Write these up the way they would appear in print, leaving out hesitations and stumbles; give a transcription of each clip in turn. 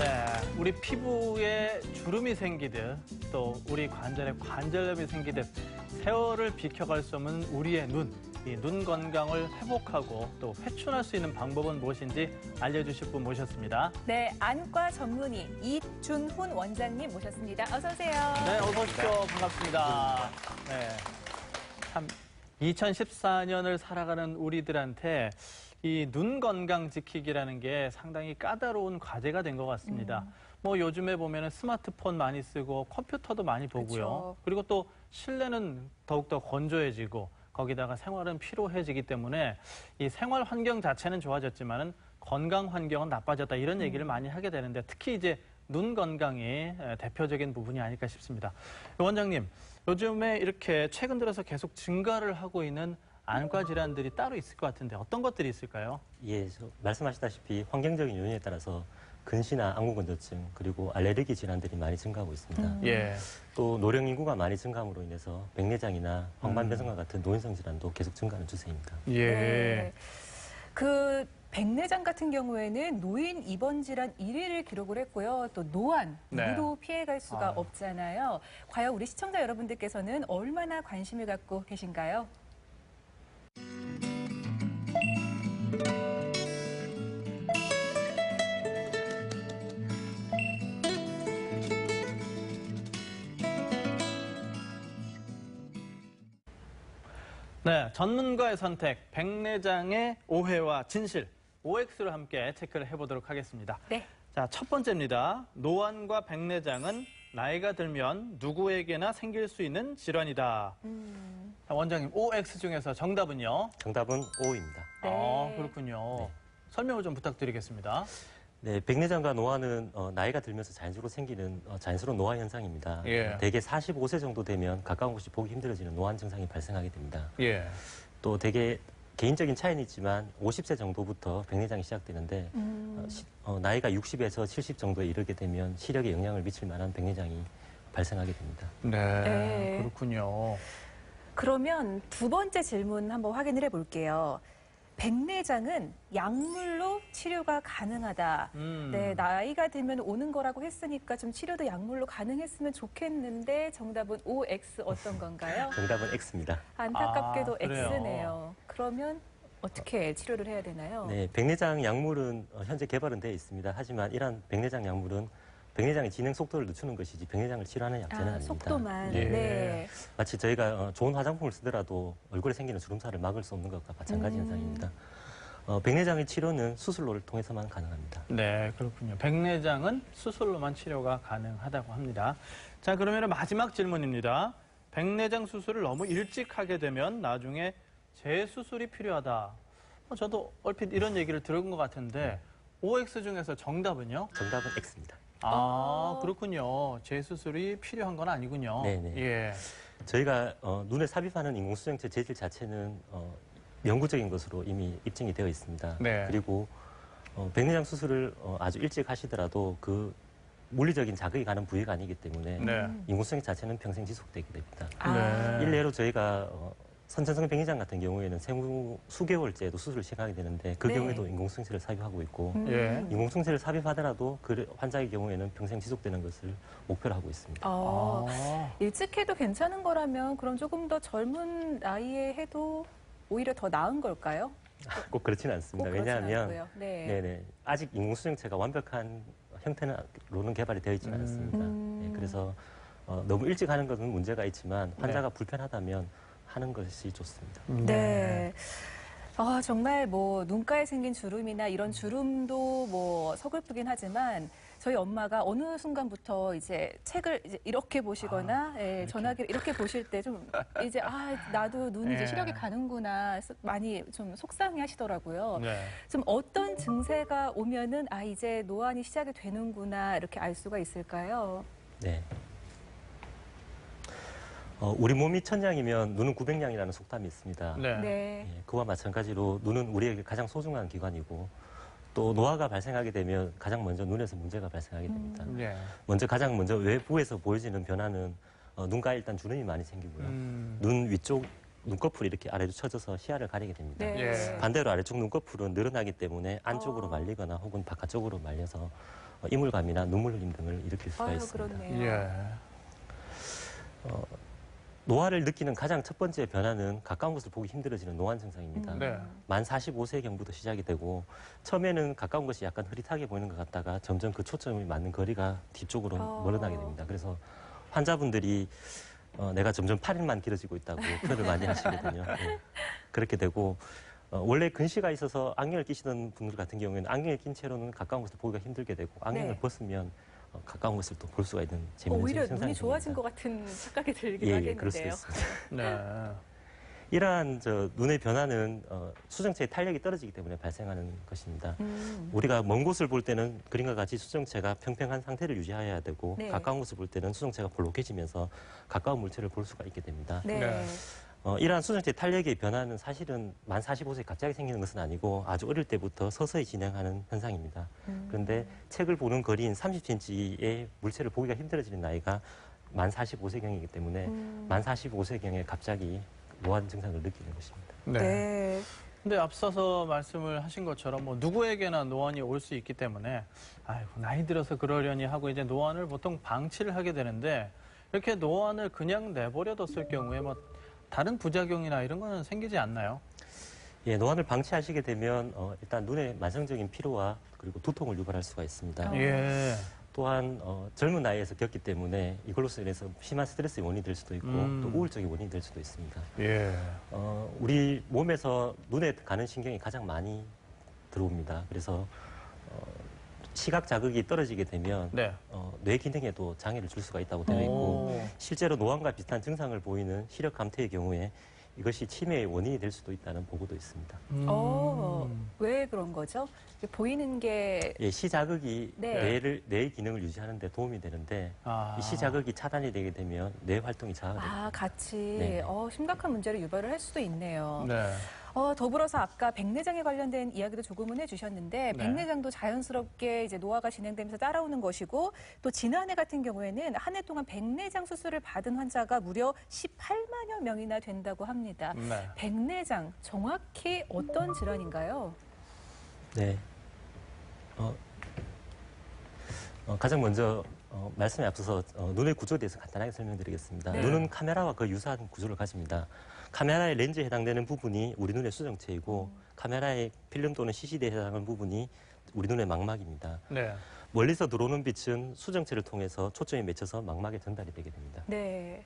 네, 우리 피부에 주름이 생기듯 또 우리 관절에 관절염이 생기듯 세월을 비켜갈 수 없는 우리의 눈. 이 눈 건강을 회복하고 또 회춘할 수 있는 방법은 무엇인지 알려주실 분 모셨습니다. 네, 안과 전문의 이준훈 원장님 모셨습니다. 어서 오세요. 네, 어서 오십시오. 반갑습니다. 네, 참 2014년을 살아가는 우리들한테 이 눈 건강 지키기라는 게 상당히 까다로운 과제가 된 것 같습니다. 뭐 요즘에 보면은 스마트폰 많이 쓰고 컴퓨터도 많이 보고요. 그렇죠. 그리고 또 실내는 더욱더 건조해지고 거기다가 생활은 피로해지기 때문에 이 생활 환경 자체는 좋아졌지만은 건강 환경은 나빠졌다 이런 얘기를 많이 하게 되는데 특히 이제 눈 건강이 대표적인 부분이 아닐까 싶습니다. 원장님, 요즘에 이렇게 최근 들어서 계속 증가를 하고 있는 안과 질환들이 따로 있을 것 같은데 어떤 것들이 있을까요? 예, 말씀하셨다시피 환경적인 요인에 따라서 근시나 안구건조증 그리고 알레르기 질환들이 많이 증가하고 있습니다. 예. 또 노령 인구가 많이 증가함으로 인해서 백내장이나黄斑변성과 같은 노인성 질환도 계속 증가하는 추세입니다. 예. 네. 그 백내장 같은 경우에는 노인 입원 질환 1위를 기록을 했고요. 또 노안, 네. 누구도 피해갈 수가 없잖아요. 과연 우리 시청자 여러분들께서는 얼마나 관심을 갖고 계신가요? 네, 전문가의 선택, 백내장의 오해와 진실, OX를 함께 체크를 해보도록 하겠습니다. 네. 자, 첫 번째입니다. 노안과 백내장은 나이가 들면 누구에게나 생길 수 있는 질환이다. 자, 원장님, OX 중에서 정답은요? 정답은 O입니다. 네. 아, 그렇군요. 설명을 좀 부탁드리겠습니다. 네, 백내장과 노안은 나이가 들면서 자연스러로 생기는 자연스러운 노화 현상입니다. 예. 대개 45세 정도 되면 가까운 곳이 보기 힘들어지는 노안 증상이 발생하게 됩니다. 예. 또 대개 개인적인 차이는 있지만 50세 정도부터 백내장이 시작되는데 나이가 60에서 70 정도에 이르게 되면 시력에 영향을 미칠 만한 백내장이 발생하게 됩니다. 네, 그렇군요. 그러면 두 번째 질문 한번 확인을 해볼게요. 백내장은 약물로 치료가 가능하다. 네, 나이가 들면 오는 거라고 했으니까 좀 치료도 약물로 가능했으면 좋겠는데 정답은 OX 어떤 건가요? 정답은 X입니다. 안타깝게도 그래요. X네요. 그러면 어떻게 치료를 해야 되나요? 네, 백내장 약물은 현재 개발은 되어 있습니다. 하지만 이러한 백내장 약물은 백내장의 진행 속도를 늦추는 것이지 백내장을 치료하는 약제는 아닙니다. 속도만. 예. 네. 마치 저희가 좋은 화장품을 쓰더라도 얼굴에 생기는 주름살을 막을 수 없는 것과 마찬가지 현상입니다. 백내장의 치료는 수술로를 통해서만 가능합니다. 네, 그렇군요. 백내장은 수술로만 치료가 가능하다고 합니다. 자, 그러면 마지막 질문입니다. 백내장 수술을 너무 일찍 하게 되면 나중에 재수술이 필요하다. 저도 얼핏 이런 얘기를 들은 것 같은데 OX 중에서 정답은요? 정답은 X입니다. 아, 그렇군요. 재수술이 필요한 건 아니군요. 네네. 예. 저희가 눈에 삽입하는 인공수정체 재질 자체는 영구적인 것으로 이미 입증이 되어 있습니다. 네. 그리고 백내장 수술을 아주 일찍 하시더라도 그 물리적인 자극이 가는 부위가 아니기 때문에 네. 인공수정 자체는 평생 지속되게 됩니다. 네. 일례로 저희가 선천성 백내장 같은 경우에는 생후 수개월째도 수술을 시행하게 되는데 그 네. 경우에도 인공수정체를 삽입하고 있고 예. 인공수정체를 삽입하더라도 그 환자의 경우에는 평생 지속되는 것을 목표로 하고 있습니다. 일찍 해도 괜찮은 거라면 그럼 조금 더 젊은 나이에 해도 오히려 더 나은 걸까요? 꼭 그렇지는 않습니다. 꼭 그렇진 왜냐하면 않고요. 네. 네네, 아직 인공수정체가 완벽한 형태로는 개발이 되어 있지는 않습니다. 네, 그래서 너무 일찍 하는 것은 문제가 있지만 환자가 불편하다면 하는 것이 좋습니다. 네. 정말 뭐 눈가에 생긴 주름이나 이런 주름도 뭐 서글프긴 하지만 저희 엄마가 어느 순간부터 이제 책을 이제 이렇게 보시거나 전화기를 이렇게 보실 때 좀 이제 나도 눈이 이제 시력이 가는구나 많이 좀 속상해 하시더라고요. 네. 좀 어떤 증세가 오면은 이제 노안이 시작이 되는구나 이렇게 알 수가 있을까요? 네. 우리 몸이 천냥이면 눈은 900냥이라는 속담이 있습니다. 네. 네. 예, 그와 마찬가지로 눈은 우리에게 가장 소중한 기관이고 또 노화가 발생하게 되면 가장 먼저 눈에서 문제가 발생하게 됩니다. 네. 가장 먼저 외부에서 보여지는 변화는 눈가에 일단 주름이 많이 생기고요. 눈 위쪽 눈꺼풀이 이렇게 아래로 쳐져서 시야를 가리게 됩니다. 네. 예. 반대로 아래쪽 눈꺼풀은 늘어나기 때문에 안쪽으로 말리거나 혹은 바깥쪽으로 말려서 이물감이나 눈물 흘림 등을 일으킬 수가 아유, 있습니다. 그렇네요. 예. 노화를 느끼는 가장 첫 번째 변화는 가까운 것을 보기 힘들어지는 노안 증상입니다. 네. 만 45세경부터 시작이 되고 처음에는 가까운 것이 약간 흐릿하게 보이는 것 같다가 점점 그 초점이 맞는 거리가 뒤쪽으로 멀어나게 됩니다. 그래서 환자분들이 내가 점점 팔만 길어지고 있다고 표현을 많이 하시거든요. 네. 그렇게 되고 원래 근시가 있어서 안경을 끼시던 분들 같은 경우에는 안경을 낀 채로는 가까운 것을 보기가 힘들게 되고 안경을 네. 벗으면 가까운 것을 또 볼 수가 있는 재미있는 오히려 현상이 눈이 좋아진 됩니다. 것 같은 착각이 들기도 예, 그럴 수 하겠는데요. 있습니다. 네. 이러한 눈의 변화는 수정체의 탄력이 떨어지기 때문에 발생하는 것입니다. 우리가 먼 곳을 볼 때는 그림과 같이 수정체가 평평한 상태를 유지해야 되고 네. 가까운 곳을 볼 때는 수정체가 볼록해지면서 가까운 물체를 볼 수가 있게 됩니다. 네. 네. 이러한 수정체 탄력의 변화는 사실은 만 45세에 갑자기 생기는 것은 아니고 아주 어릴 때부터 서서히 진행하는 현상입니다. 그런데 책을 보는 거리인 30cm의 물체를 보기가 힘들어지는 나이가 만 45세경이기 때문에 만 45세경에 갑자기 노안 증상을 느끼는 것입니다. 네. 네. 근데 앞서서 말씀을 하신 것처럼 뭐 누구에게나 노안이 올 수 있기 때문에 아이고 나이 들어서 그러려니 하고 이제 노안을 보통 방치를 하게 되는데 이렇게 노안을 그냥 내버려뒀을 경우에 뭐 다른 부작용이나 이런 거는 생기지 않나요? 예, 노안을 방치하시게 되면 일단 눈의 만성적인 피로와 그리고 두통을 유발할 수가 있습니다. 예. 또한 젊은 나이에서 겪기 때문에 이걸로서 인해서 심한 스트레스의 원인이 될 수도 있고 또 우울적인 원인이 될 수도 있습니다. 예. 우리 몸에서 눈에 가는 신경이 가장 많이 들어옵니다. 그래서 시각 자극이 떨어지게 되면 네. 뇌 기능에도 장애를 줄 수가 있다고 되어 있고 오. 실제로 노안과 비슷한 증상을 보이는 시력 감퇴의 경우에 이것이 치매의 원인이 될 수도 있다는 보고도 있습니다. 왜 그런 거죠? 보이는 게 예, 시자극이 네. 뇌의 기능을 유지하는 데 도움이 되는데 아. 이 시자극이 차단이 되게 되면 뇌 활동이 저하됩니다. 같이 네. 심각한 문제를 유발을 할 수도 있네요. 네. 더불어서 아까 백내장에 관련된 이야기도 조금은 해주셨는데 네. 백내장도 백내장도 자연스럽게 이제 노화가 진행되면서 따라오는 것이고 또 지난해 같은 경우에는 한 해 동안 백내장 수술을 받은 환자가 무려 18만여 명이나 된다고 합니다. 네. 백내장 정확히 어떤 질환인가요? 네. 가장 먼저 말씀에 앞서서 눈의 구조에 대해서 간단하게 설명드리겠습니다. 네. 눈은 카메라와 거의 유사한 구조를 가집니다. 카메라의 렌즈에 해당되는 부분이 우리 눈의 수정체이고 카메라의 필름 또는 CCD에 해당하는 부분이 우리 눈의 망막입니다. 네. 멀리서 들어오는 빛은 수정체를 통해서 초점이 맺혀서 망막에 전달이 되게 됩니다. 네.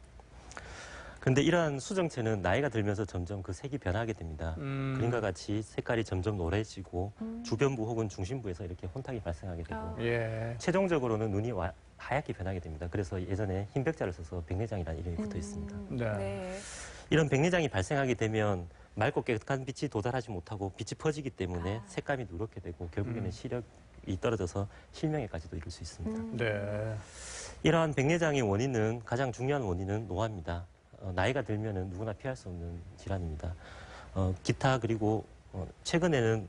그런데 이러한 수정체는 나이가 들면서 점점 그 색이 변하게 됩니다. 그림과 같이 색깔이 점점 노래지고 주변부 혹은 중심부에서 이렇게 혼탁이 발생하게 되고 예. 최종적으로는 눈이 하얗게 변하게 됩니다. 그래서 예전에 흰백자를 써서 백내장이라는 이름이 붙어 있습니다. 네. 네. 이런 백내장이 발생하게 되면 맑고 깨끗한 빛이 도달하지 못하고 빛이 퍼지기 때문에 색감이 누렇게 되고 결국에는 시력이 떨어져서 실명에까지도 이를 수 있습니다. 네. 이러한 백내장의 원인은 가장 중요한 원인은 노화입니다. 나이가 들면은 누구나 피할 수 없는 질환입니다. 기타 그리고 최근에는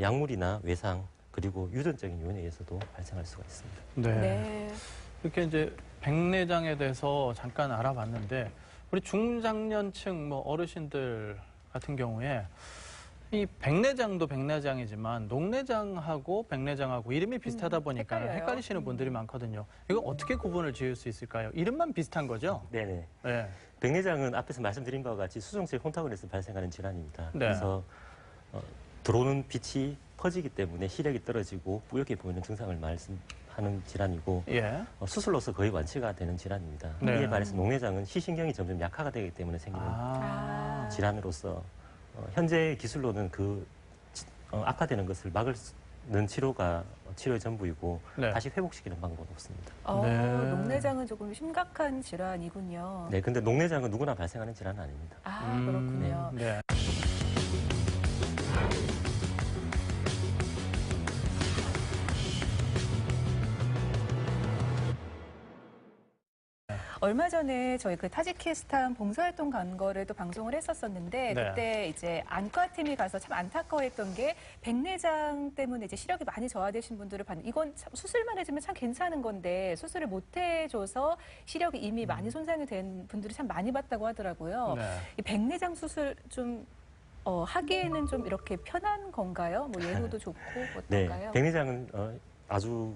약물이나 외상 그리고 유전적인 요인에 의해서도 발생할 수가 있습니다. 네. 네. 이렇게 이제 백내장에 대해서 잠깐 알아봤는데 우리 중장년층 뭐 어르신들 같은 경우에 이 백내장도 백내장이지만 녹내장하고 백내장하고 이름이 비슷하다 보니까 헷갈려요. 헷갈리시는 분들이 많거든요. 이거 어떻게 구분을 지을 수 있을까요? 이름만 비슷한 거죠? 네네. 네. 백내장은 앞에서 말씀드린 바와 같이 수정체의 혼탁을 해서 발생하는 질환입니다. 네. 그래서 들어오는 빛이 퍼지기 때문에 시력이 떨어지고 뿌옇게 보이는 증상을 말씀하는 질환이고 예. 수술로서 거의 완치가 되는 질환입니다. 네. 이에 반해서 녹내장은 시신경이 점점 약화가 되기 때문에 생기는 아. 질환으로서 현재 기술로는 악화되는 것을 막는 치료가 치료의 전부이고 네. 다시 회복시키는 방법은 없습니다. 네. 녹내장은 조금 심각한 질환이군요. 네, 근데 녹내장은 누구나 발생하는 질환은 아닙니다. 그렇군요. 네. 얼마 전에 저희 그 타지키스탄 봉사활동 간 거를 또 방송을 했었었는데 네. 그때 이제 안과팀이 가서 참 안타까워했던 게 백내장 때문에 이제 시력이 많이 저하되신 분들을 봤는데 이건 참 수술만 해주면 참 괜찮은 건데 수술을 못 해줘서 시력이 이미 많이 손상이 된 분들이 참 많이 봤다고 하더라고요. 네. 이 백내장 수술 좀 하기에는 좀 이렇게 편한 건가요? 뭐 예후도 좋고 네, 어떤가요? 백내장은 아주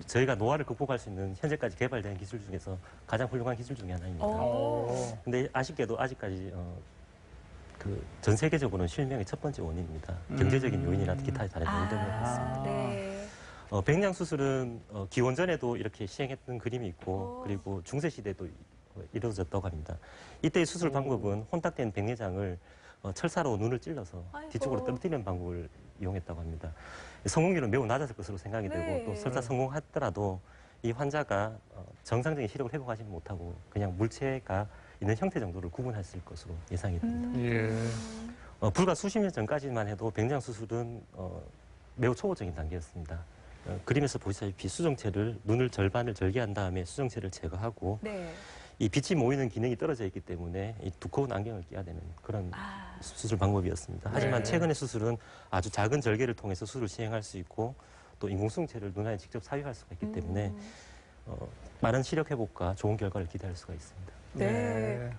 저희가 노화를 극복할 수 있는 현재까지 개발된 기술 중에서 가장 훌륭한 기술 중에 하나입니다. 오. 근데 아쉽게도 아직까지 전 세계적으로는 실명의 첫 번째 원인입니다. 경제적인 요인이나 기타 다른 요인 때문에 그렇습니다. 네. 백내장 수술은 기원전에도 이렇게 시행했던 그림이 있고 그리고 중세 시대도 이루어졌다고 합니다. 이때의 수술 방법은 혼탁된 백내장을 철사로 눈을 찔러서 아이고. 뒤쪽으로 떨어뜨리는 방법을 이용했다고 합니다. 성공률은 매우 낮았을 것으로 생각이 네. 되고 또 설사 성공하더라도 이 환자가 정상적인 시력을 회복하지 못하고 그냥 물체가 있는 형태 정도를 구분했을 것으로 예상이 됩니다. 예. 불과 수십 년 전까지만 해도 백내장 수술은 매우 초보적인 단계였습니다. 그림에서 보시다시피 수정체를 눈을 절반을 절개한 다음에 수정체를 제거하고 네. 이 빛이 모이는 기능이 떨어져 있기 때문에 이 두꺼운 안경을 끼야 되는 그런 수술 방법이었습니다. 하지만 네. 최근의 수술은 아주 작은 절개를 통해서 수술을 시행할 수 있고 또 인공수정체를 눈 안에 직접 삽입할 수가 있기 때문에 빠른 시력 회복과 좋은 결과를 기대할 수가 있습니다. 네.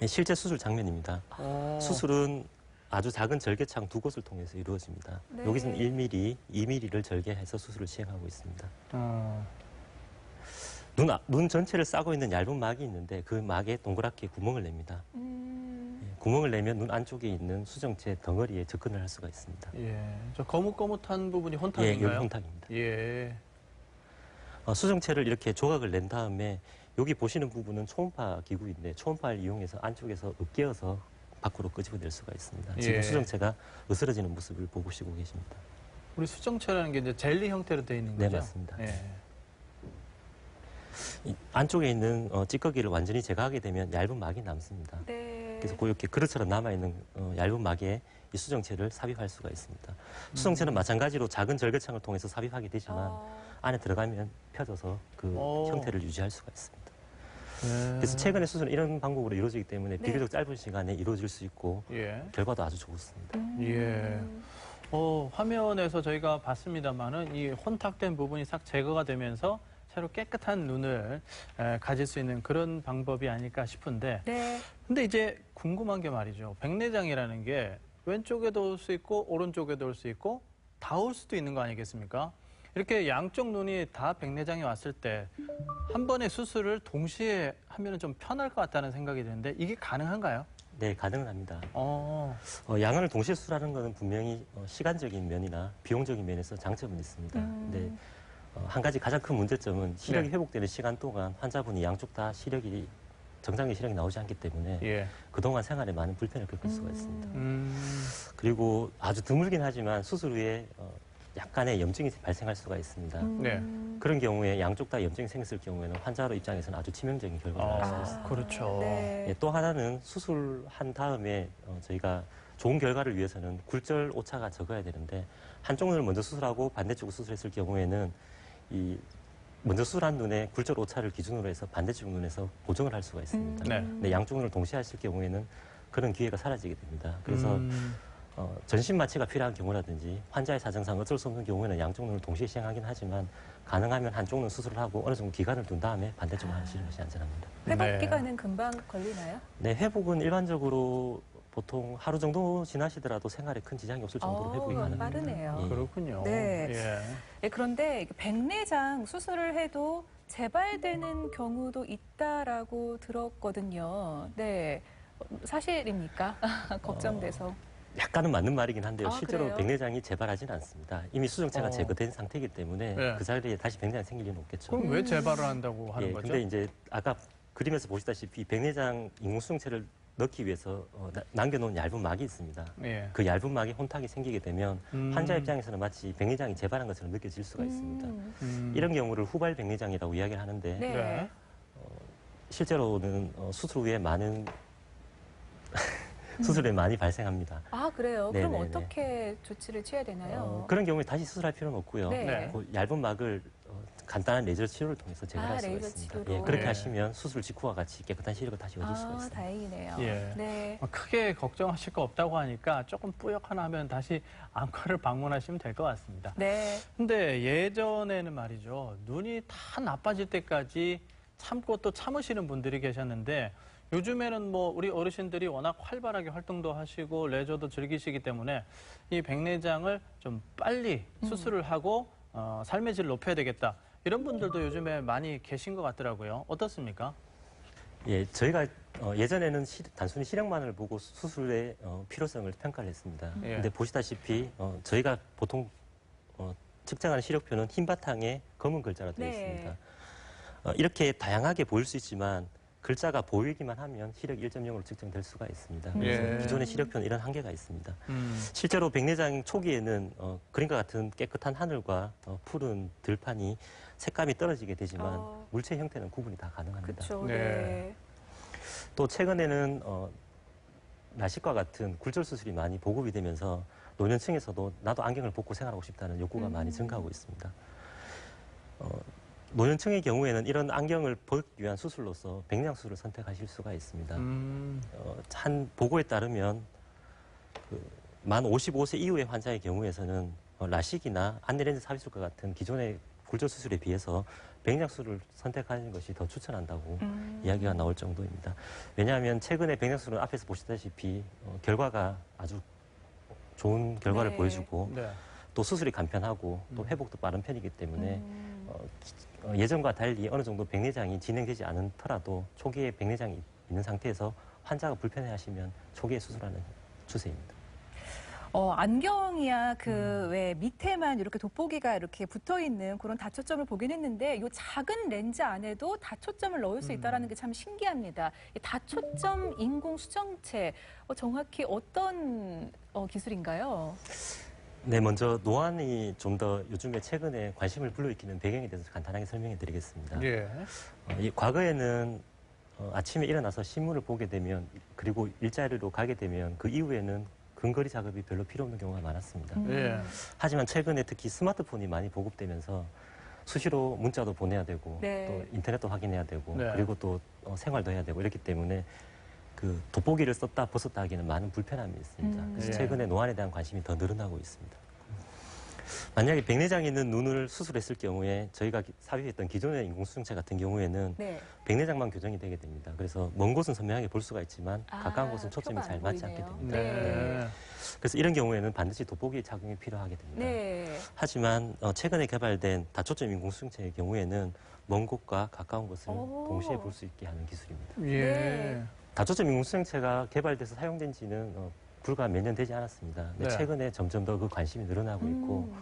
실제 수술 장면입니다. 오. 수술은 아주 작은 절개창 두 곳을 통해서 이루어집니다. 네. 여기서는 1mm, 2mm를 절개해서 수술을 시행하고 있습니다. 눈 전체를 싸고 있는 얇은 막이 있는데 그 막에 동그랗게 구멍을 냅니다. 구멍을 내면 눈 안쪽에 있는 수정체 덩어리에 접근을 할 수가 있습니다. 예. 저 거뭇거뭇한 부분이 예, 혼탁인가요? 여기 혼탁입니다. 예. 수정체를 이렇게 조각을 낸 다음에 여기 보시는 부분은 초음파 기구인데 초음파를 이용해서 안쪽에서 으깨어서 밖으로 끄집어낼 수가 있습니다. 지금 예. 수정체가 으스러지는 모습을 보시고 계십니다. 우리 수정체라는 게 이제 젤리 형태로 되어 있는 네, 거죠? 맞습니다. 예. 이 안쪽에 있는 찌꺼기를 완전히 제거하게 되면 얇은 막이 남습니다. 네. 그래서 이렇게 그릇처럼 남아있는 얇은 막에 이 수정체를 삽입할 수가 있습니다. 수정체는 마찬가지로 작은 절개창을 통해서 삽입하게 되지만 안에 들어가면 펴져서 그 형태를 유지할 수가 있습니다. 예. 그래서 최근의 수술은 이런 방법으로 이루어지기 때문에 네. 비교적 짧은 시간에 이루어질 수 있고 예. 결과도 아주 좋습니다. 예. 화면에서 저희가 봤습니다만은 이 혼탁된 부분이 싹 제거가 되면서 새로 깨끗한 눈을 가질 수 있는 그런 방법이 아닐까 싶은데. 네. 근데 이제 궁금한 게 말이죠. 백내장이라는 게 왼쪽에도 올 수 있고 오른쪽에도 올 수 있고 다 올 수도 있는 거 아니겠습니까? 이렇게 양쪽 눈이 다 백내장이 왔을 때 한 번의 수술을 동시에 하면 좀 편할 것 같다는 생각이 드는데 이게 가능한가요? 네, 가능은 합니다. 양을 동시에 수술하는 것은 분명히 시간적인 면이나 비용적인 면에서 장점은 있습니다. 근데 한 가지 가장 큰 문제점은 시력이 네. 회복되는 시간 동안 환자분이 양쪽 다 정상적인 시력이 나오지 않기 때문에 예. 그동안 생활에 많은 불편을 겪을 수가 있습니다. 그리고 아주 드물긴 하지만 수술 후에 약간의 염증이 발생할 수가 있습니다. 네. 그런 경우에 양쪽 다 염증이 생겼을 경우에는 환자로 입장에서는 아주 치명적인 결과가 날 수가 있습니다. 그렇죠. 네. 예, 또 하나는 수술한 다음에 저희가 좋은 결과를 위해서는 굴절 오차가 적어야 되는데 한쪽 눈을 먼저 수술하고 반대쪽을 수술했을 경우에는 이 먼저 수술한 눈에 굴절 오차를 기준으로 해서 반대쪽 눈에서 보정을 할 수가 있습니다. 네. 근데 양쪽 눈을 동시에 하실 경우에는 그런 기회가 사라지게 됩니다. 그래서 전신 마취가 필요한 경우라든지 환자의 사정상 어쩔 수 없는 경우에는 양쪽 눈을 동시에 시행하긴 하지만 가능하면 한쪽 눈 수술을 하고 어느 정도 기간을 둔 다음에 반대쪽을 하시는 것이 안전합니다. 회복 네. 기간은 금방 걸리나요? 네, 회복은 일반적으로 보통 하루 정도 지나시더라도 생활에 큰 지장이 없을 정도로 회복이 가능합니다. 빠르네요. 예. 그렇군요. 네. 예. 네, 그런데 백내장 수술을 해도 재발되는 경우도 있다라고 들었거든요. 네, 사실입니까? 걱정돼서. 약간은 맞는 말이긴 한데요. 아, 실제로 그래요? 백내장이 재발하지는 않습니다. 이미 수정체가 제거된 상태이기 때문에 네. 그 자리에 다시 백내장이 생길 리는 없겠죠. 그럼 왜 재발을 한다고 하는 예, 거죠? 근데 이제 아까 그림에서 보시다시피 백내장 인공수정체를 넣기 위해서 남겨놓은 얇은 막이 있습니다. 예. 그 얇은 막에 혼탁이 생기게 되면 환자 입장에서는 마치 백내장이 재발한 것처럼 느껴질 수가 있습니다. 이런 경우를 후발 백내장이라고 이야기를 하는데 네. 네. 실제로는 수술 후에 많은 수술이 많이 발생합니다. 아, 그래요? 그럼 네네네. 어떻게 조치를 취해야 되나요? 그런 경우에 다시 수술할 필요는 없고요. 네. 그 얇은 막을 간단한 레이저 치료를 통해서 제거할 수가 레이저 있습니다. 치료로. 예, 그렇게 네. 하시면 수술 직후와 같이 깨끗한 시력을 다시 얻을 수가 있습니다. 다행이네요. 예. 네. 크게 걱정하실 거 없다고 하니까 조금 뿌옇 하나 하면 다시 안과를 방문하시면 될 것 같습니다. 네. 근데 예전에는 말이죠. 눈이 다 나빠질 때까지 참고 또 참으시는 분들이 계셨는데 요즘에는 뭐 우리 어르신들이 워낙 활발하게 활동도 하시고 레저도 즐기시기 때문에 이 백내장을 좀 빨리 수술을 하고 삶의 질을 높여야 되겠다. 이런 분들도 요즘에 많이 계신 것 같더라고요. 어떻습니까? 예, 저희가 예전에는 단순히 시력만을 보고 수술의 필요성을 평가를 했습니다. 예. 근데 보시다시피 저희가 보통 측정하는 시력표는 흰 바탕에 검은 글자로 되어 네. 있습니다. 이렇게 다양하게 보일 수 있지만 글자가 보이기만 하면 시력 1.0으로 측정될 수가 있습니다. 그래서 예. 기존의 시력표는 이런 한계가 있습니다. 실제로 백내장 초기에는 그림과 같은 깨끗한 하늘과 푸른 들판이 색감이 떨어지게 되지만 물체 형태는 구분이 다 가능합니다. 그렇죠. 네. 네. 또 최근에는 라식과 같은 굴절 수술이 많이 보급이 되면서 노년층에서도 나도 안경을 벗고 생활하고 싶다는 욕구가 많이 증가하고 있습니다. 노년층의 경우에는 이런 안경을 벗기 위한 수술로서 백내장 수술을 선택하실 수가 있습니다. 한 보고에 따르면 만 55세 이후의 환자의 경우에서는 라식이나 안내렌즈 삽입술과 같은 기존의 굴절 수술에 비해서 백내장 수술을 선택하는 것이 더 추천한다고 이야기가 나올 정도입니다. 왜냐하면 최근에 백내장 수술은 앞에서 보시다시피 결과가 아주 좋은 결과를 네. 보여주고 네. 또 수술이 간편하고 또 회복도 빠른 편이기 때문에 예전과 달리 어느 정도 백내장이 진행되지 않더라도 초기에 백내장이 있는 상태에서 환자가 불편해하시면 초기에 수술하는 추세입니다. 안경이야 그 왜 밑에만 이렇게 돋보기가 이렇게 붙어 있는 그런 다초점을 보긴 했는데 이 작은 렌즈 안에도 다초점을 넣을 수 있다라는 게 참 신기합니다. 이 다초점 인공 수정체 정확히 어떤 기술인가요? 네, 먼저 노안이 좀 더 요즘에 최근에 관심을 불러일으키는 배경에 대해서 간단하게 설명해 드리겠습니다. 예. 과거에는 아침에 일어나서 신문을 보게 되면 그리고 일자리로 가게 되면 그 이후에는 근거리 작업이 별로 필요 없는 경우가 많았습니다. 예. 하지만 최근에 특히 스마트폰이 많이 보급되면서 수시로 문자도 보내야 되고 네. 또 인터넷도 확인해야 되고 네. 그리고 또 생활도 해야 되고 이렇기 때문에 그 돋보기를 썼다 벗었다 하기는 많은 불편함이 있습니다. 그래서 예. 최근에 노안에 대한 관심이 더 늘어나고 있습니다. 만약에 백내장이 있는 눈을 수술했을 경우에 저희가 삽입했던 기존의 인공수정체 같은 경우에는 네. 백내장만 교정이 되게 됩니다. 그래서 먼 곳은 선명하게 볼 수가 있지만 아, 가까운 곳은 초점이 표가 안 잘 맞지 않게 보이네요. 됩니다. 네. 그래서 이런 경우에는 반드시 돋보기 착용이 필요하게 됩니다. 네. 하지만 최근에 개발된 다초점 인공수정체의 경우에는 먼 곳과 가까운 곳을 오. 동시에 볼 수 있게 하는 기술입니다. 예. 네. 다초점 인공수정체가 개발돼서 사용된 지는 불과 몇 년 되지 않았습니다. 근데 네. 최근에 점점 더 그 관심이 늘어나고 있고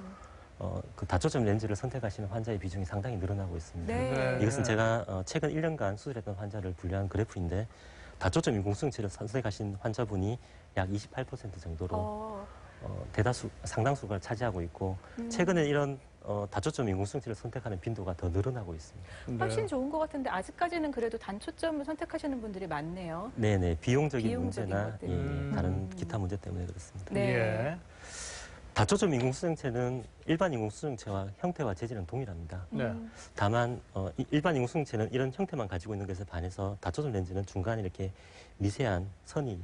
그 다초점 렌즈를 선택하시는 환자의 비중이 상당히 늘어나고 있습니다. 네. 이것은 제가 최근 1년간 수술했던 환자를 분류한 그래프인데 다초점 인공수정체를 선택하신 환자분이 약 28% 정도로 대다수 상당수가 차지하고 있고 최근에 이런 다초점 인공수정체를 선택하는 빈도가 더 늘어나고 있습니다. 훨씬 좋은 것 같은데 아직까지는 그래도 단초점을 선택하시는 분들이 많네요. 네네 비용적인 비용적인 문제나 것들. 다른 기타 문제 때문에 그렇습니다. 네. 예. 다초점 인공수정체는 일반 인공수정체와 형태와 재질은 동일합니다. 네. 다만 일반 인공수정체는 이런 형태만 가지고 있는 것에 반해서 다초점 렌즈는 중간에 이렇게 미세한 선이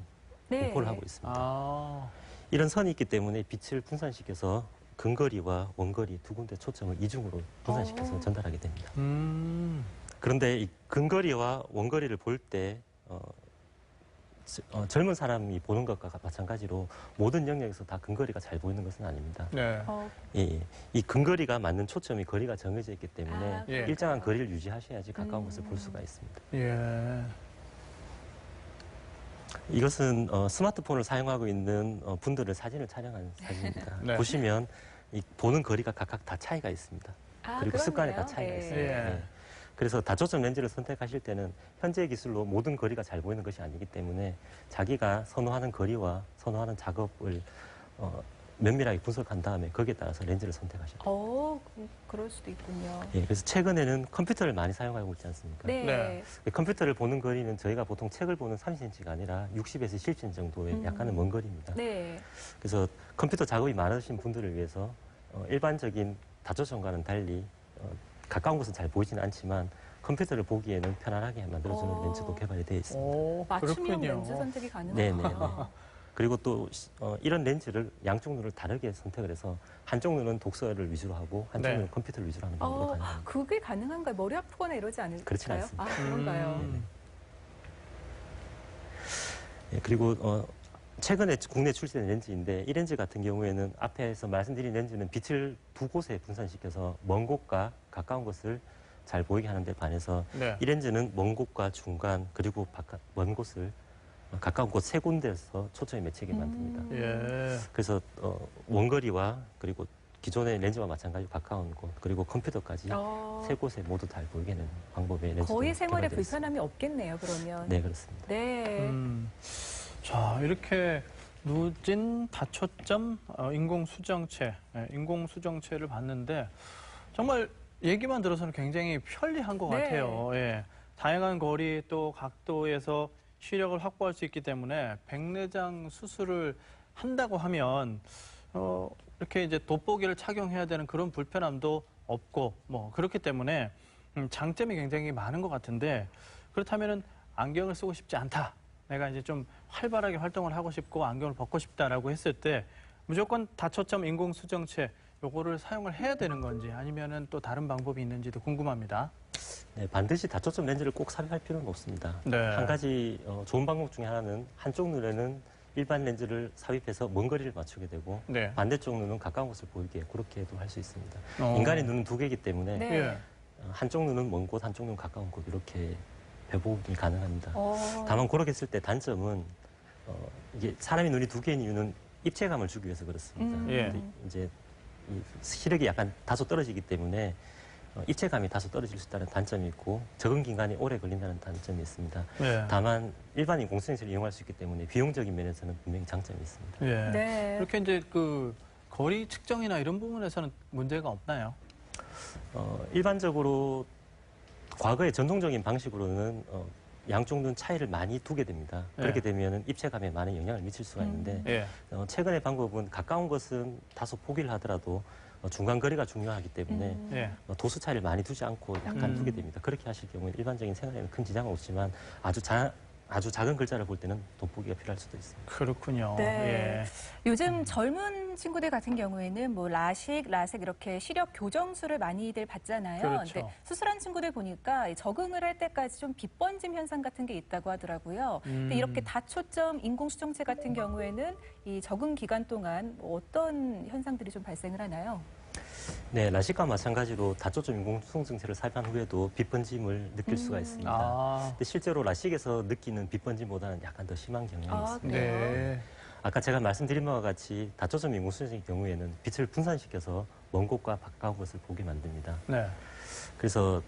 네. 공포를 하고 있습니다. 아. 이런 선이 있기 때문에 빛을 분산시켜서 근거리와 원거리 두 군데 초점을 이중으로 분산시켜서 전달하게 됩니다. 그런데 이 근거리와 원거리를 볼 때 젊은 사람이 보는 것과 마찬가지로 모든 영역에서 다 근거리가 잘 보이는 것은 아닙니다. 네. 예, 이 근거리가 맞는 초점이 거리가 정해져 있기 때문에 아, 예. 일정한 거리를 유지하셔야지 가까운 것을 볼 수가 있습니다. 예. 이것은 스마트폰을 사용하고 있는 분들의 사진을 촬영한 사진입니다. 네. 보시면 이 보는 거리가 각각 다 차이가 있습니다. 아, 그리고 습관에 다 그렇네요. 차이가 예. 있습니다. 예. 예. 그래서 다초점 렌즈를 선택하실 때는 현재 기술로 모든 거리가 잘 보이는 것이 아니기 때문에 자기가 선호하는 거리와 선호하는 작업을 면밀하게 분석한 다음에 거기에 따라서 렌즈를 선택하셔야 돼요. 그럴 수도 있군요. 예, 그래서 최근에는 컴퓨터를 많이 사용하고 있지 않습니까? 네. 네. 컴퓨터를 보는 거리는 저희가 보통 책을 보는 30cm가 아니라 60에서 70cm 정도의 약간은 먼 거리입니다. 네. 그래서 컴퓨터 작업이 많으신 분들을 위해서 일반적인 다초점과는 달리 가까운 곳은 잘 보이지는 않지만 컴퓨터를 보기에는 편안하게 만들어주는 렌즈도 개발이 되어 있습니다. 오, 맞춤형 그렇군요. 렌즈 선택이 네네. 가능하군요. 그리고 또 이런 렌즈를 양쪽 눈을 다르게 선택을 해서 한쪽 눈은 독서를 위주로 하고 한쪽 네. 눈은 컴퓨터를 위주로 하는 경우도 가능합니다. 그게 가능한가요? 머리 아프거나 이러지 않을까요? 그렇진 않습니다. 아, 그런가요? 예, 그리고 최근에 국내 출시된 렌즈인데 이 렌즈 같은 경우에는 앞에서 말씀드린 렌즈는 빛을 두 곳에 분산시켜서 먼 곳과 가까운 곳을 잘 보이게 하는 데 반해서 네. 이 렌즈는 먼 곳과 중간 그리고 먼 곳을 가까운 곳 세 군데에서 초점이 맺히게 만듭니다. 예. 그래서 원거리와 그리고 기존의 렌즈와 마찬가지로 가까운 곳 그리고 컴퓨터까지 세 곳에 모두 잘 보이게 하는 방법의 렌즈. 거의 생활에 불편함이 없겠네요, 그러면. 네, 그렇습니다. 네. 자, 이렇게 누진 다초점 인공수정체, 인공수정체를 봤는데 정말 얘기만 들어서는 굉장히 편리한 것 네. 같아요. 예. 다양한 거리 또 각도에서 시력을 확보할 수 있기 때문에 백내장 수술을 한다고 하면 이렇게 이제 돋보기를 착용해야 되는 그런 불편함도 없고 뭐 그렇기 때문에 장점이 굉장히 많은 것 같은데 그렇다면은 안경을 쓰고 싶지 않다. 내가 이제 좀 활발하게 활동을 하고 싶고 안경을 벗고 싶다라고 했을 때 무조건 다초점 인공수정체 요거를 사용을 해야 되는 건지 아니면은 또 다른 방법이 있는지도 궁금합니다. 네, 반드시 다초점 렌즈를 꼭 삽입할 필요는 없습니다. 네. 한 가지 좋은 방법 중에 하나는 한쪽 눈에는 일반 렌즈를 삽입해서 먼 거리를 맞추게 되고 네. 반대쪽 눈은 가까운 곳을 보이게 그렇게도 할 수 있습니다. 어. 인간의 눈은 두 개이기 때문에 네. 예. 한쪽 눈은 먼 곳, 한쪽 눈은 가까운 곳 이렇게 배복이 가능합니다. 어. 다만 그렇게 했을 때 단점은 이게 사람이 눈이 두 개인 이유는 입체감을 주기 위해서 그렇습니다. 예. 근데 이제 이 시력이 약간 다소 떨어지기 때문에 입체감이 다소 떨어질 수 있다는 단점이 있고 적응 기간이 오래 걸린다는 단점이 있습니다. 예. 다만 일반 인공수정체를 이용할 수 있기 때문에 비용적인 면에서는 분명히 장점이 있습니다. 예. 네. 이렇게 이제 그 거리 측정이나 이런 부분에서는 문제가 없나요? 일반적으로 과거의 전통적인 방식으로는 양쪽 눈 차이를 많이 두게 됩니다. 예. 그렇게 되면 입체감에 많은 영향을 미칠 수가 있는데 예. 최근의 방법은 가까운 것은 다소 포기를 하더라도 중간 거리가 중요하기 때문에 예. 도수 차이를 많이 두지 않고 약간 두게 됩니다. 그렇게 하실 경우에 일반적인 생활에는 큰 지장은 없지만 아주 작은 글자를 볼 때는 돋보기가 필요할 수도 있습니다. 그렇군요. 네. 예. 요즘 젊은 친구들 같은 경우에는 뭐 라식, 라섹 이렇게 시력 교정술을 많이들 받잖아요. 그렇죠. 근데 수술한 친구들 보니까 적응을 할 때까지 좀 빛번짐 현상 같은 게 있다고 하더라고요. 근데 이렇게 다초점 인공수정체 같은 경우에는 이 적응 기간 동안 뭐 어떤 현상들이 좀 발생을 하나요? 네, 라식과 마찬가지로 다초점 인공수정체를 삽입한 후에도 빛번짐을 느낄 수가 있습니다. 아. 근데 실제로 라식에서 느끼는 빛번짐보다는 약간 더 심한 경향이 아, 있습니다. 그래요? 네. 아까 제가 말씀드린 바와 같이 다초점 인공수정체의 경우에는 빛을 분산시켜서 먼 곳과 가까운 곳을 보게 만듭니다. 네. 그래서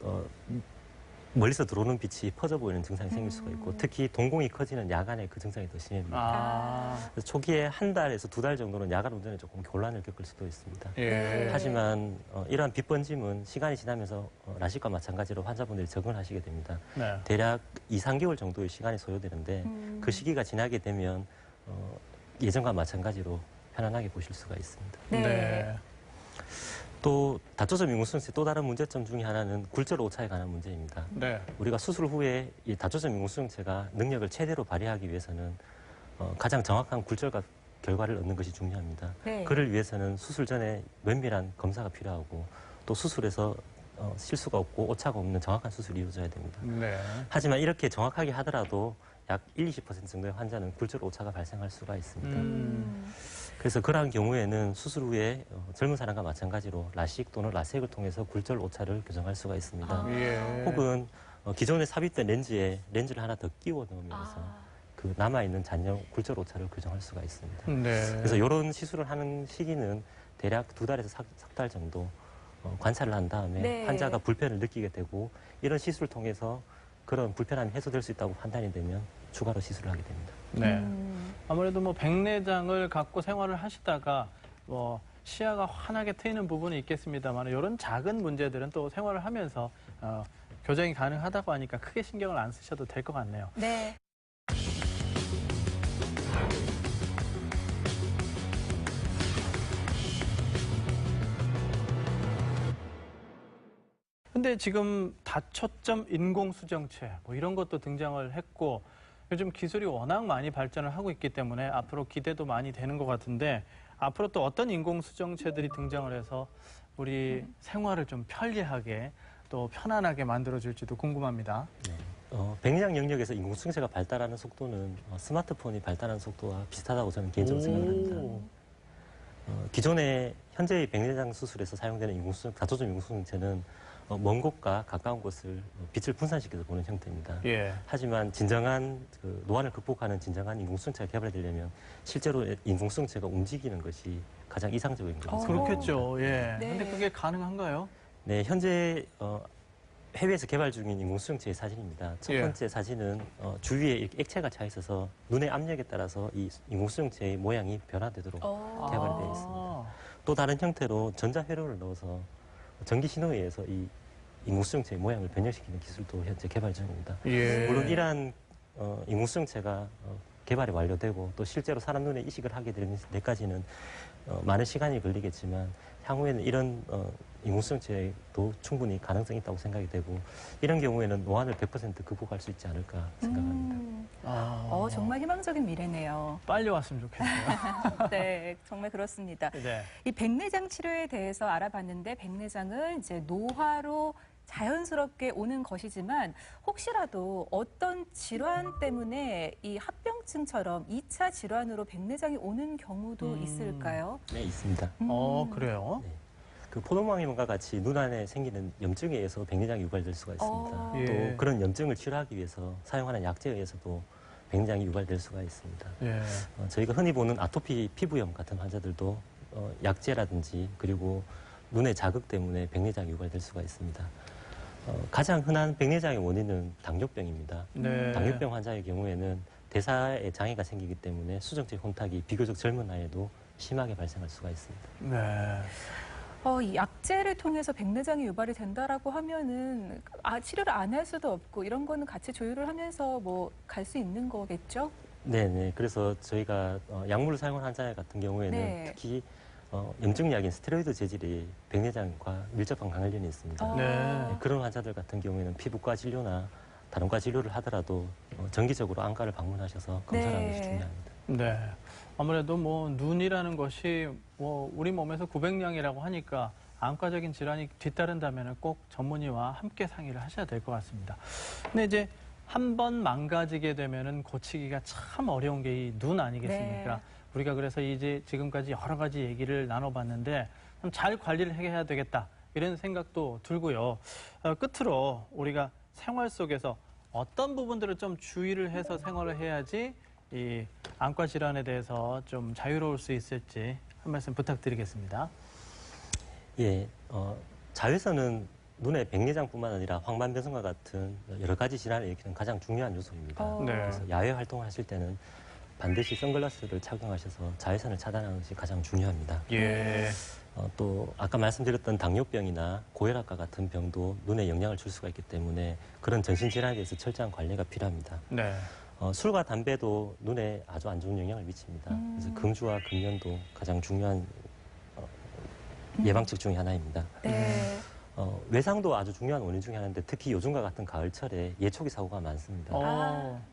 멀리서 들어오는 빛이 퍼져 보이는 증상이 생길 수가 있고 특히 동공이 커지는 야간에 그 증상이 더 심합니다. 아. 그래서 초기에 한 달에서 두 달 정도는 야간 운전에 조금 곤란을 겪을 수도 있습니다. 예. 네. 하지만 이러한 빛번짐은 시간이 지나면서 라식과 마찬가지로 환자분들이 적응을 하시게 됩니다. 네. 대략 2, 3개월 정도의 시간이 소요되는데 그 시기가 지나게 되면 예전과 마찬가지로 편안하게 보실 수가 있습니다. 네. 또 다초점 인공수정체 또 다른 문제점 중에 하나는 굴절 오차에 관한 문제입니다. 네. 우리가 수술 후에 이 다초점 인공수정체가 능력을 최대로 발휘하기 위해서는 가장 정확한 굴절과 결과를 얻는 것이 중요합니다. 네. 그를 위해서는 수술 전에 면밀한 검사가 필요하고 또 수술에서 실수가 없고 오차가 없는 정확한 수술이 이루어져야 됩니다. 네. 하지만 이렇게 정확하게 하더라도 약 20% 정도의 환자는 굴절 오차가 발생할 수가 있습니다. 그래서 그러한 경우에는 수술 후에 젊은 사람과 마찬가지로 라식 또는 라섹을 통해서 굴절 오차를 교정할 수가 있습니다. 아. 예. 혹은 기존에 삽입된 렌즈에 렌즈를 하나 더 끼워 넣으면서 그 남아있는 잔여 굴절 오차를 교정할 수가 있습니다. 네. 그래서 이런 시술을 하는 시기는 대략 2달에서 3달 정도 관찰을 한 다음에 네. 환자가 불편을 느끼게 되고 이런 시술을 통해서 그런 불편함이 해소될 수 있다고 판단이 되면 추가로 시술을 하게 됩니다. 네. 아무래도 뭐 백내장을 갖고 생활을 하시다가 뭐 시야가 환하게 트이는 부분이 있겠습니다만 이런 작은 문제들은 또 생활을 하면서 교정이 가능하다고 하니까 크게 신경을 안 쓰셔도 될 것 같네요. 네. 근데 지금 다초점 인공수정체 뭐 이런 것도 등장을 했고 요즘 기술이 워낙 많이 발전을 하고 있기 때문에 앞으로 기대도 많이 되는 것 같은데 앞으로 또 어떤 인공수정체들이 등장을 해서 우리 생활을 좀 편리하게 또 편안하게 만들어줄지도 궁금합니다. 네. 백내장 영역에서 인공수정체가 발달하는 속도는 스마트폰이 발달하는 속도와 비슷하다고 저는 개인적으로 생각을 합니다. 기존의 현재의 백내장 수술에서 사용되는 다초점 인공수정체는 먼 곳과 가까운 곳을 빛을 분산시켜서 보는 형태입니다. 예. 하지만 진정한 노안을 극복하는 진정한 인공수정체가 개발되려면 실제로 인공수정체가 움직이는 것이 가장 이상적인 것입니다. 그렇겠죠. 예. 네. 근데 그게 가능한가요? 네, 현재 해외에서 개발 중인 인공수정체의 사진입니다. 첫 예. 번째 사진은 주위에 이렇게 액체가 차 있어서 눈의 압력에 따라서 이 인공수정체의 모양이 변화되도록 개발이 되어 있습니다. 또 다른 형태로 전자회로를 넣어서 전기 신호에 의해서 이 인공수정체의 모양을 변형시키는 기술도 현재 개발 중입니다. 예. 물론 이러한 인공수정체가 개발이 완료되고 또 실제로 사람 눈에 이식을 하게 되는 데까지는 많은 시간이 걸리겠지만 향후에는 이런 인공수정체도 충분히 가능성이 있다고 생각이 되고 이런 경우에는 노안을 100% 극복할 수 있지 않을까 생각합니다. 정말 희망적인 미래네요. 빨리 왔으면 좋겠어요. 네, 정말 그렇습니다. 네. 이 백내장 치료에 대해서 알아봤는데 백내장은 이제 노화로 자연스럽게 오는 것이지만 혹시라도 어떤 질환 때문에 이 합병증처럼 2차 질환으로 백내장이 오는 경우도 있을까요? 네, 있습니다. 그래요? 네. 그 포도망염과 같이 눈 안에 생기는 염증에 의해서 백내장이 유발될 수가 있습니다. 예. 또 그런 염증을 치료하기 위해서 사용하는 약제에 의해서도 백내장이 유발될 수가 있습니다. 예. 저희가 흔히 보는 아토피 피부염 같은 환자들도 약제라든지 그리고 눈의 자극 때문에 백내장이 유발될 수가 있습니다. 가장 흔한 백내장의 원인은 당뇨병입니다. 네. 당뇨병 환자의 경우에는 대사에 장애가 생기기 때문에 수정체 혼탁이 비교적 젊은 나이에도 심하게 발생할 수가 있습니다. 네. 이 약제를 통해서 백내장이 유발이 된다라고 하면은 치료를 안 할 수도 없고 이런 거는 같이 조율을 하면서 뭐 갈 수 있는 거겠죠? 네네. 그래서 저희가 약물을 사용한 환자 같은 경우에는 네. 특히 염증약인 스테로이드 재질이 백내장과 밀접한 관련이 있습니다. 네. 그런 환자들 같은 경우에는 피부과 진료나 다른 과 진료를 하더라도 정기적으로 안과를 방문하셔서 검사를 하는 것이 중요합니다. 네. 아무래도 뭐 눈이라는 것이 뭐 우리 몸에서 900량이라고 하니까 안과적인 질환이 뒤따른다면 꼭 전문의와 함께 상의를 하셔야 될 것 같습니다. 근데 이제 한 번 망가지게 되면은 고치기가 참 어려운 게 이 눈 아니겠습니까? 네. 우리가 그래서 이제 지금까지 여러 가지 얘기를 나눠봤는데 좀 잘 관리를 해야 되겠다 이런 생각도 들고요. 끝으로 우리가 생활 속에서 어떤 부분들을 좀 주의를 해서 생활을 해야지 이 안과 질환에 대해서 좀 자유로울 수 있을지 한 말씀 부탁드리겠습니다. 예, 자외선은 눈의 백내장뿐만 아니라 황반변성과 같은 여러 가지 질환을 일으키는 가장 중요한 요소입니다. 네. 그래서 야외 활동을 하실 때는 반드시 선글라스를 착용하셔서 자외선을 차단하는 것이 가장 중요합니다. 예. 또 아까 말씀드렸던 당뇨병이나 고혈압과 같은 병도 눈에 영향을 줄 수가 있기 때문에 그런 전신 질환에 대해서 철저한 관리가 필요합니다. 네. 술과 담배도 눈에 아주 안 좋은 영향을 미칩니다. 그래서 금주와 금연도 가장 중요한 예방책 중에 하나입니다. 네. 외상도 아주 중요한 원인 중에 하나인데 특히 요즘과 같은 가을철에 예초기 사고가 많습니다.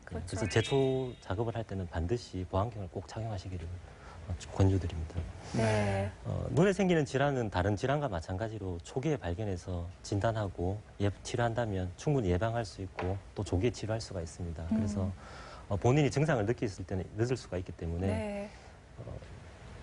그렇죠. 그래서 제초 작업을 할 때는 반드시 보안경을 꼭 착용하시기를 권유드립니다. 네. 눈에 생기는 질환은 다른 질환과 마찬가지로 초기에 발견해서 진단하고 치료한다면 충분히 예방할 수 있고 또 조기에 치료할 수가 있습니다. 그래서 본인이 증상을 느꼈을 때는 늦을 수가 있기 때문에 네.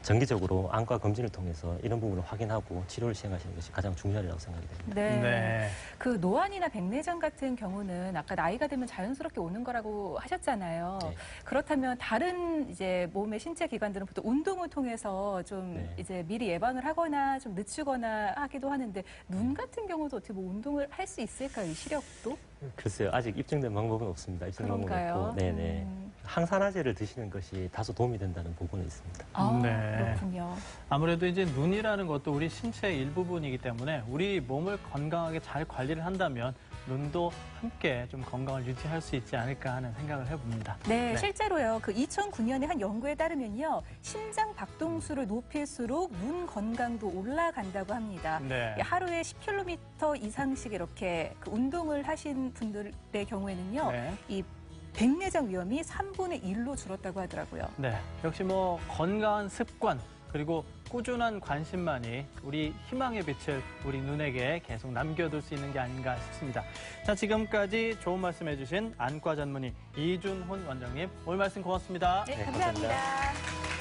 정기적으로 안과 검진을 통해서 이런 부분을 확인하고 치료를 시행하시는 것이 가장 중요하다고 생각이 됩니다. 네. 네. 그 노안이나 백내장 같은 경우는 아까 나이가 되면 자연스럽게 오는 거라고 하셨잖아요. 네. 그렇다면 다른 이제 몸의 신체 기관들은 보통 운동을 통해서 좀 네. 이제 미리 예방을 하거나 좀 늦추거나 하기도 하는데 눈 같은 경우도 어떻게 뭐 운동을 할 수 있을까요? 이 시력도? 글쎄요, 아직 입증된 방법은 없습니다. 입증된 방법은 그런가요? 없고, 네네. 항산화제를 드시는 것이 다소 도움이 된다는 보고는 있습니다. 네. 그렇군요. 아무래도 이제 눈이라는 것도 우리 신체의 일부분이기 때문에 우리 몸을 건강하게 잘 관리를 한다면 눈도 함께 좀 건강을 유지할 수 있지 않을까 하는 생각을 해봅니다. 네, 실제로요. 그 2009년에 한 연구에 따르면요. 심장 박동수를 높일수록 눈 건강도 올라간다고 합니다. 네. 하루에 10km 이상씩 이렇게 그 운동을 하신 분들의 경우에는요. 네. 이 백내장 위험이 3분의 1로 줄었다고 하더라고요. 네. 역시 뭐 건강한 습관 그리고 꾸준한 관심만이 우리 희망의 빛을 우리 눈에게 계속 남겨둘 수 있는 게 아닌가 싶습니다. 자, 지금까지 좋은 말씀 해주신 안과 전문의 이준훈 원장님, 오늘 말씀 고맙습니다. 네, 네, 감사합니다. 감사합니다.